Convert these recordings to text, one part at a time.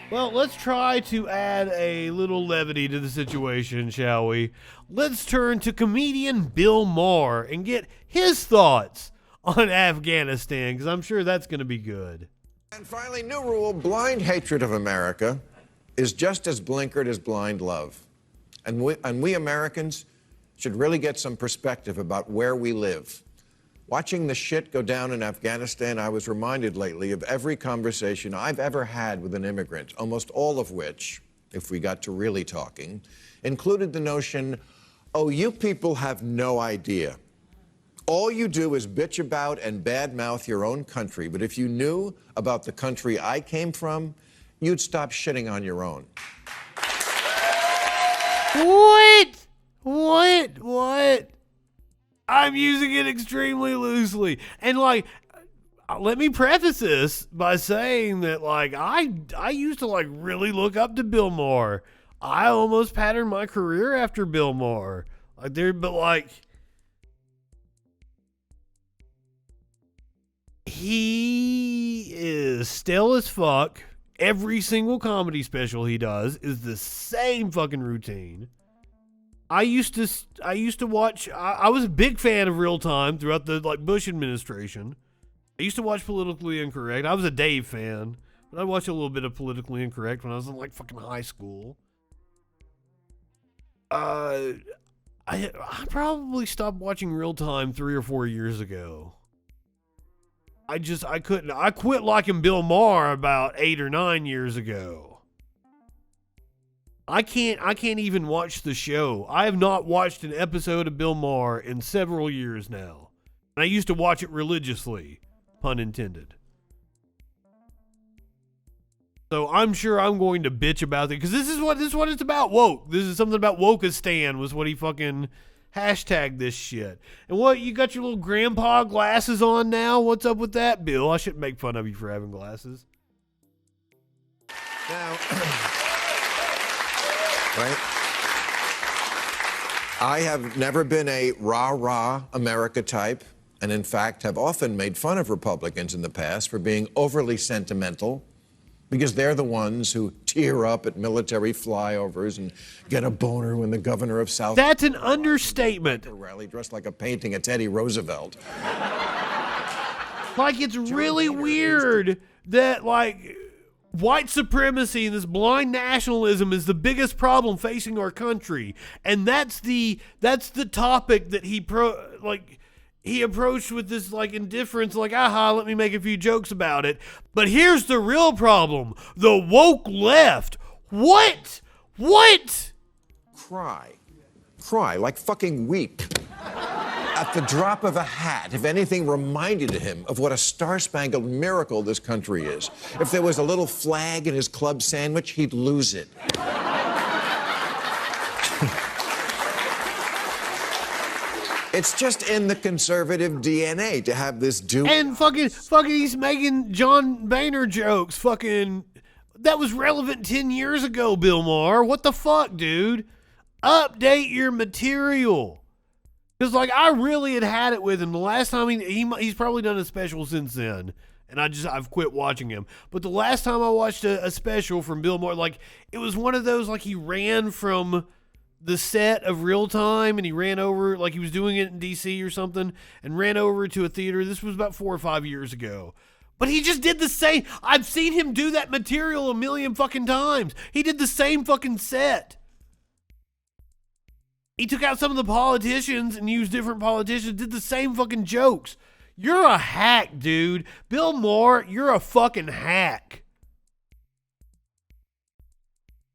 Well, let's try to add a little levity to the situation, shall we? Let's turn to comedian Bill Maher and get his thoughts on Afghanistan, because I'm sure that's going to be good. And finally, new rule, blind hatred of America is just as blinkered as blind love. And we Americans should really get some perspective about where we live. Watching the shit go down in Afghanistan, I was reminded lately of every conversation I've ever had with an immigrant, almost all of which, if we got to really talking, included the notion, oh, you people have no idea. All you do is bitch about and badmouth your own country, but if you knew about the country I came from, you'd stop shitting on your own. What? I'm using it extremely loosely. And, like, let me preface this by saying that, like, I used to, like, really look up to Bill Maher. I almost patterned my career after Bill Maher. He is stale as fuck. Every single comedy special he does is the same fucking routine. I used to watch. I was a big fan of Real Time throughout the Bush administration. I used to watch Politically Incorrect. I was a Dave fan, but I watched a little bit of Politically Incorrect when I was in fucking high school. I probably stopped watching Real Time 3 or 4 years ago. I couldn't. I quit liking Bill Maher about 8 or 9 years ago. I can't even watch the show. I have not watched an episode of Bill Maher in several years now. And I used to watch it religiously, pun intended. So I'm sure I'm going to bitch about it, because this is what it's about. Woke. This is something about Wokeistan was what he fucking hashtagged this shit. And what, you got your little grandpa glasses on now? What's up with that, Bill? I shouldn't make fun of you for having glasses. Now, right? I have never been a rah-rah America type, and in fact have often made fun of Republicans in the past for being overly sentimental, because they're the ones who tear up at military flyovers and get a boner when the governor of South... That's an understatement. ...rally dressed like a painting of Teddy Roosevelt. Like, it's really weird that, like, white supremacy and this blind nationalism is the biggest problem facing our country. And that's the topic that he approached with this, like, indifference, like, aha, let me make a few jokes about it. But here's the real problem. The woke left. What? Cry, like fucking weep. At the drop of a hat, if anything reminded him of what a star-spangled miracle this country is. If there was a little flag in his club sandwich, he'd lose it. It's just in the conservative DNA to have this And fucking he's making John Boehner jokes. Fucking, that was relevant 10 years ago, Bill Maher. What the fuck, dude? Update your material. Because, like, I really had it with him. The last time he's probably done a special since then. And I've quit watching him. But the last time I watched a special from Bill Maher, like, it was one of those, like, he ran from the set of Real Time and he ran over, like, he was doing it in DC or something, and ran over to a theater. This was about 4 or 5 years ago. But he just did the same. I've seen him do that material a million fucking times. He did the same fucking set. He took out some of the politicians and used different politicians, did the same fucking jokes. You're a hack, dude. Bill Maher, you're a fucking hack.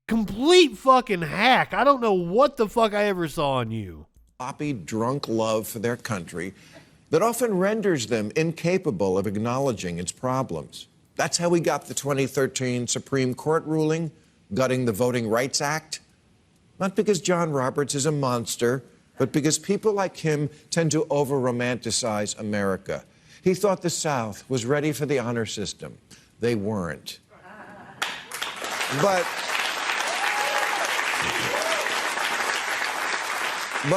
Complete fucking hack. I don't know what the fuck I ever saw in you. Sloppy, drunk love for their country that often renders them incapable of acknowledging its problems. That's how we got the 2013 Supreme Court ruling gutting the Voting Rights Act. Not because John Roberts is a monster, but because people like him tend to over-romanticize America. He thought the South was ready for the honor system. They weren't. But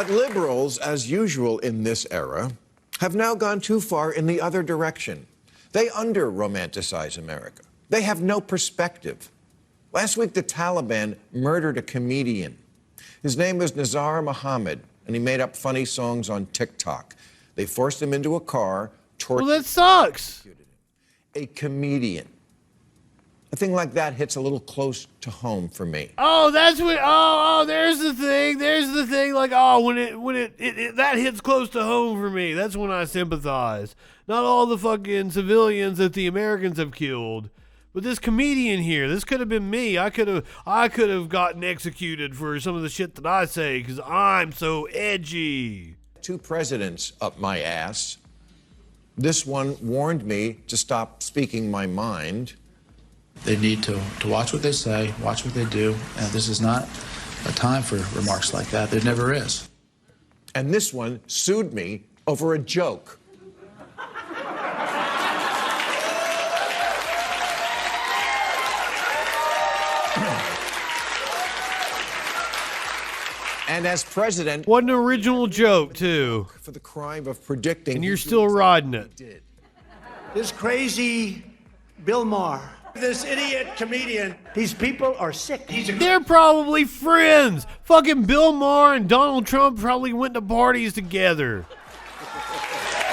liberals, as usual in this era, have now gone too far in the other direction. They under-romanticize America. They have no perspective. Last week, the Taliban murdered a comedian. His name was Nazar Mohammed, and he made up funny songs on TikTok. They forced him into a car, tortured Well, that sucks. him. A comedian. A thing like that hits a little close to home for me. Oh, that's what. There's the thing. There's the thing. Like, when it that hits close to home for me. That's when I sympathize. Not all the fucking civilians that the Americans have killed, but this comedian here. This could have been me. I could have gotten executed for some of the shit that I say because I'm so edgy. 2 presidents up my ass. This one warned me to stop speaking my mind. They need to watch what they say, watch what they do, and this is not a time for remarks like that. There never is. And this one sued me over a joke. And as president, What an original joke, too. for the crime of predicting, And you're still riding it. did. This crazy Bill Maher, this idiot comedian, these people are sick. They're probably friends. Fucking Bill Maher and Donald Trump probably went to parties together.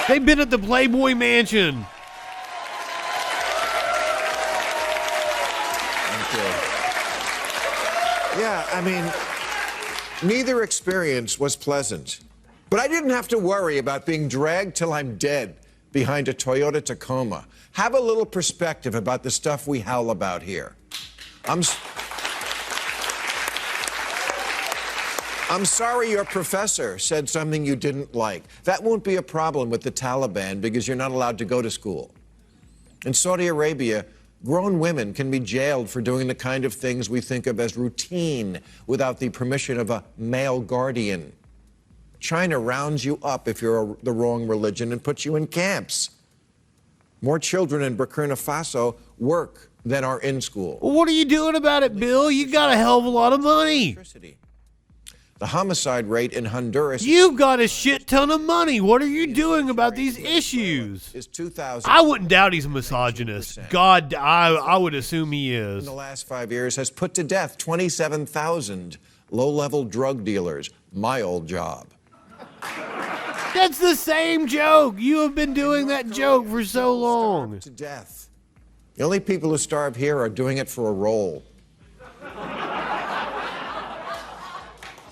They've been at the Playboy Mansion. Yeah, I mean, neither experience was pleasant. But I didn't have to worry about being dragged till I'm dead behind a Toyota Tacoma. Have a little perspective about the stuff we howl about here. I'm sorry your professor said something you didn't like. That won't be a problem with the Taliban because you're not allowed to go to school. In Saudi Arabia, grown women can be jailed for doing the kind of things we think of as routine without the permission of a male guardian. China rounds you up if you're the wrong religion and puts you in camps. More children in Burkina Faso work than are in school. Well, what are you doing about it, Bill? You got a hell of a lot of money. The homicide rate in Honduras You've got a shit ton of money. What are you doing about these issues? is 2,000. I wouldn't doubt he's a misogynist. God, I would assume he In is. the last 5 years has put to death 27,000 low-level drug dealers. My old job. That's the same joke. You have been doing that joke for so long. To death. The only people who starve here are doing it for a role.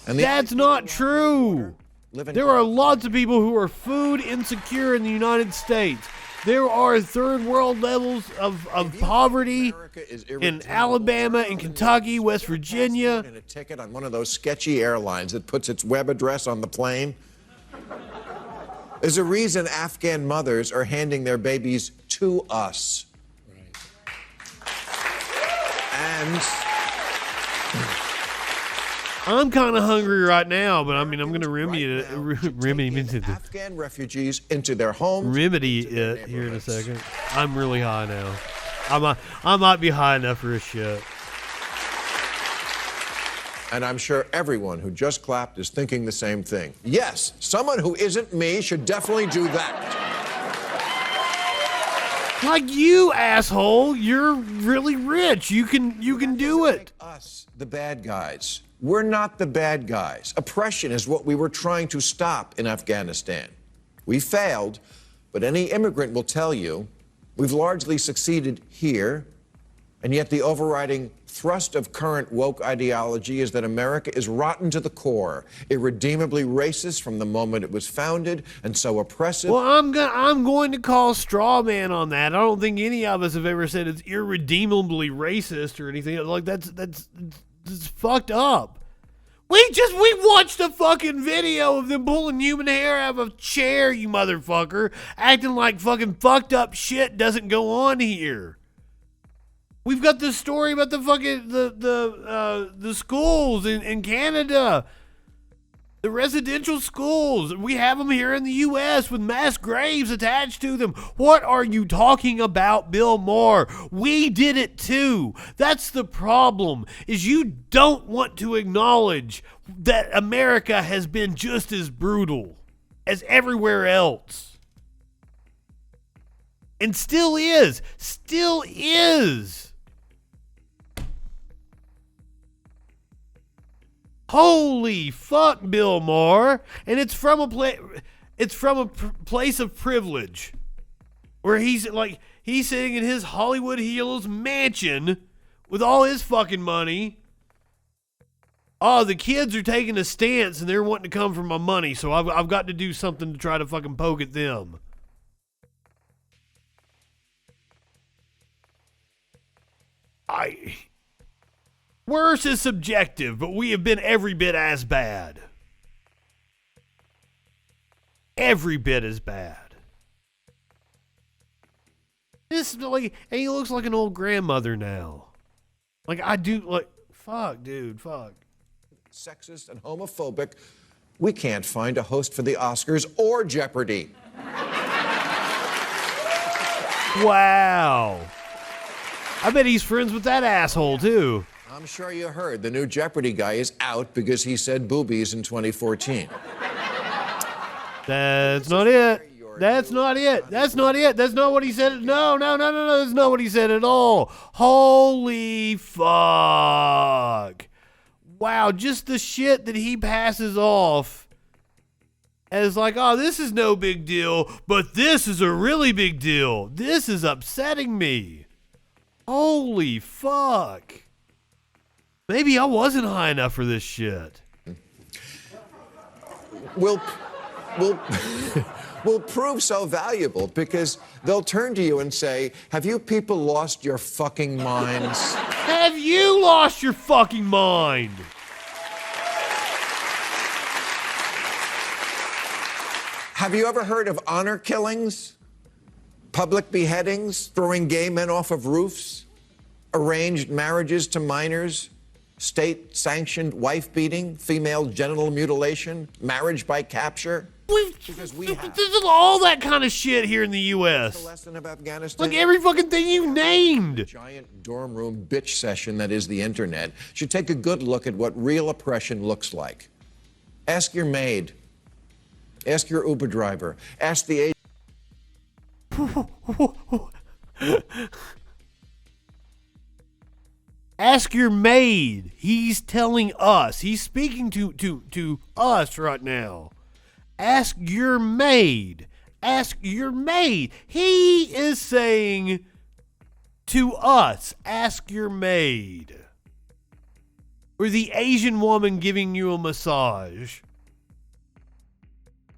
And the That's not true. live in There are lots of people who are food insecure in the United States. There are third world levels of poverty America is in irredeemable. Alabama, in Kentucky, West Virginia. And a ticket on one of those sketchy airlines that puts its web address on the plane. There's a reason Afghan mothers are handing their babies to us. And I'm kind of hungry right now, but I mean, I'm going to remedy Afghan refugees into their homes. it here in a second. I'm really high now. I might be high enough for a shit. And I'm sure everyone who just clapped is thinking the same thing. Yes, someone who isn't me should definitely do that. Like you, asshole. You're really rich. You can do it. Us, the bad guys. We're not the bad guys. Oppression is what we were trying to stop in Afghanistan. We failed, but any immigrant will tell you we've largely succeeded here, and yet the overriding thrust of current woke ideology is that America is rotten to the core, irredeemably racist from the moment it was founded, and so oppressive. Well, I'm going to call straw man on that. I don't think any of us have ever said it's irredeemably racist or anything. Like that's fucked up. We watched a fucking video of them pulling human hair out of a chair, you motherfucker, acting like fucking fucked up shit doesn't go on here. We've got this story about the fucking the schools in Canada, the residential schools. We have them here in the U.S. with mass graves attached to them. What are you talking about, Bill Maher? We did it too. That's the problem, is you don't want to acknowledge that America has been just as brutal as everywhere else. And still is. Holy fuck, Bill Maher. And it's from a place of privilege where he's sitting in his Hollywood Hills mansion with all his fucking money. Oh, the kids are taking a stance and they're wanting to come for my money, so I've got to do something to try to fucking poke at them. Worse is subjective, but we have been every bit as bad. Every bit as bad. This and he looks like an old grandmother now. Fuck, dude, fuck. Sexist and homophobic, we can't find a host for the Oscars or Jeopardy. Wow. I bet he's friends with that asshole, too. I'm sure you heard the new Jeopardy guy is out because he said boobies in 2014. That's not it. That's not it. That's not it. That's not what he said. No. That's not what he said at all. Holy fuck. Wow, just the shit that he passes off as like, oh, this is no big deal, but this is a really big deal. This is upsetting me. Holy fuck. Maybe I wasn't high enough for this shit. Will prove so valuable because they'll turn to you and say, have you people lost your fucking minds? Have you lost your fucking mind? Have you ever heard of honor killings? Public beheadings? Throwing gay men off of roofs? Arranged marriages to minors? State-sanctioned wife beating? Female genital mutilation? Marriage by capture? Because we have. This is all that kind of shit here in the U.S. The lesson of Afghanistan. Like every fucking thing you named. Giant dorm room bitch session that is the internet should take a good look at what real oppression looks like. Ask your maid. Ask your Uber driver. Ask the Ask your maid. He's telling us. He's speaking to us right now. Ask your maid. Ask your maid. He is saying to us, ask your maid. Or the Asian woman giving you a massage.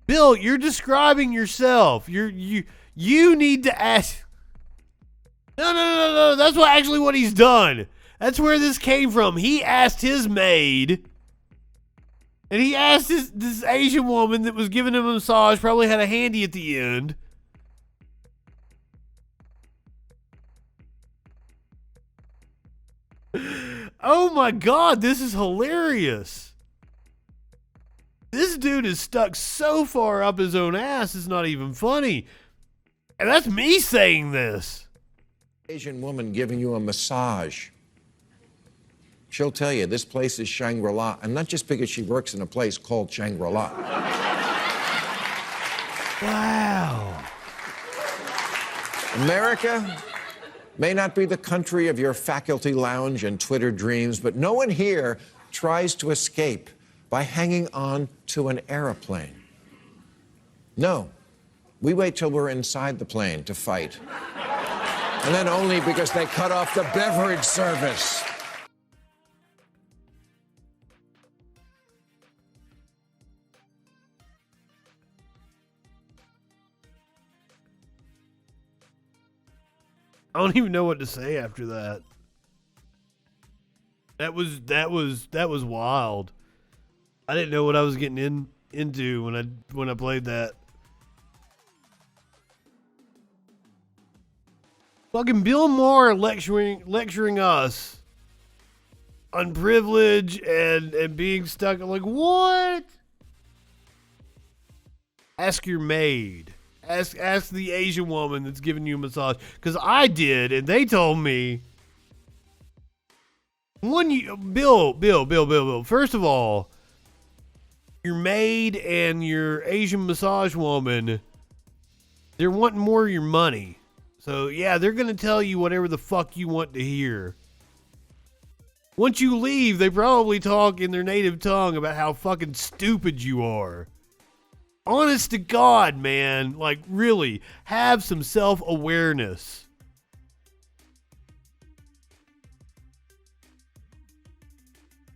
Bill, you're describing yourself. You need to ask. No. That's what he's done. That's where this came from. He asked his maid. And he asked this Asian woman that was giving him a massage, probably had a handy at the end. Oh my God, this is hilarious. This dude is stuck so far up his own ass, it's not even funny. And that's me saying this. Asian woman giving you a massage. She'll tell you this place is Shangri-La, and not just because she works in a place called Shangri-La. Wow. America may not be the country of your faculty lounge and Twitter dreams, but no one here tries to escape by hanging on to an airplane. No, we wait till we're inside the plane to fight. And then only because they cut off the beverage service. I don't even know what to say after that. That was wild. I didn't know what I was getting into when I played that. Fucking Bill Maher lecturing us on privilege and being stuck. I'm like, what? Ask your maid. Ask the Asian woman that's giving you a massage. Because I did, and they told me. Bill. First of all, your maid and your Asian massage woman, they're wanting more of your money. So, yeah, they're going to tell you whatever the fuck you want to hear. Once you leave, they probably talk in their native tongue about how fucking stupid you are. Honest to God, man. Like, really, have some self-awareness.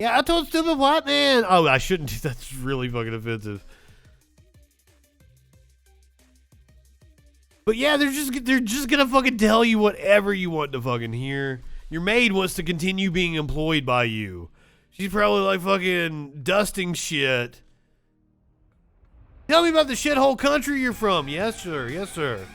Yeah, I told stupid black man. Oh, I shouldn't. That's really fucking offensive. But yeah, they're just gonna fucking tell you whatever you want to fucking hear. Your maid wants to continue being employed by you. She's probably like fucking dusting shit. Tell me about the shithole country you're from. Yes, sir. Yes, sir.